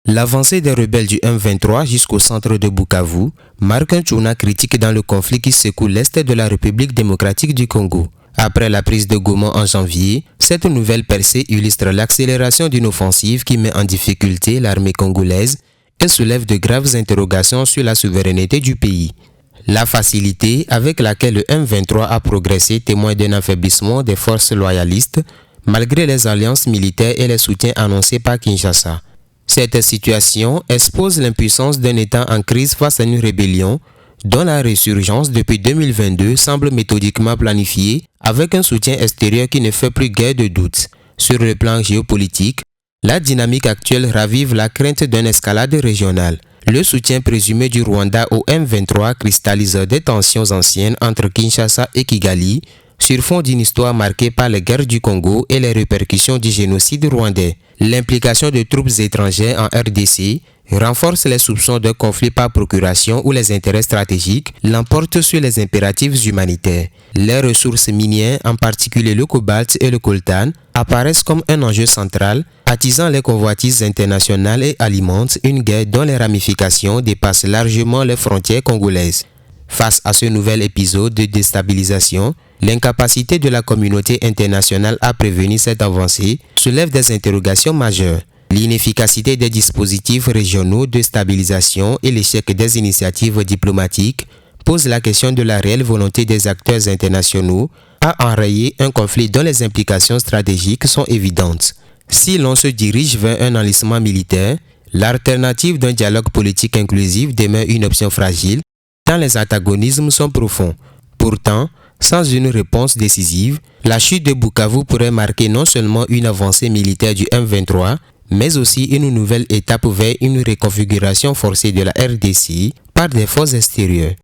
L'avancée des rebelles du M23 jusqu'au centre de Bukavu marque un tournant critique dans le conflit qui secoue l'est de la République démocratique du Congo. Après la prise de Goma en janvier, cette nouvelle percée illustre l'accélération d'une offensive qui met en difficulté l'armée congolaise et soulève de graves interrogations sur la souveraineté du pays. La facilité avec laquelle le M23 a progressé témoigne d'un affaiblissement des forces loyalistes malgré les alliances militaires et les soutiens annoncés par Kinshasa. Cette situation expose l'impuissance d'un État en crise face à une rébellion dont la résurgence depuis 2022 semble méthodiquement planifiée avec un soutien extérieur qui ne fait plus guère de doute. Sur le plan géopolitique, la dynamique actuelle ravive la crainte d'une escalade régionale. Le soutien présumé du Rwanda au M23 cristallise des tensions anciennes entre Kinshasa et Kigali sur fond d'une histoire marquée par les guerres du Congo et les répercussions du génocide rwandais. L'implication de troupes étrangères en RDC renforce les soupçons de conflit par procuration où les intérêts stratégiques l'emportent sur les impératifs humanitaires. Les ressources minières, en particulier le cobalt et le coltan, apparaissent comme un enjeu central, attisant les convoitises internationales et alimentent une guerre dont les ramifications dépassent largement les frontières congolaises. Face à ce nouvel épisode de déstabilisation, l'incapacité de la communauté internationale à prévenir cette avancée soulève des interrogations majeures. L'inefficacité des dispositifs régionaux de stabilisation et l'échec des initiatives diplomatiques posent la question de la réelle volonté des acteurs internationaux à enrayer un conflit dont les implications stratégiques sont évidentes. Si l'on se dirige vers un enlissement militaire, l'alternative d'un dialogue politique inclusif demeure une option fragile, tant les antagonismes sont profonds. Pourtant, sans une réponse décisive, la chute de Bukavu pourrait marquer non seulement une avancée militaire du M23, mais aussi une nouvelle étape vers une reconfiguration forcée de la RDC par des forces extérieures.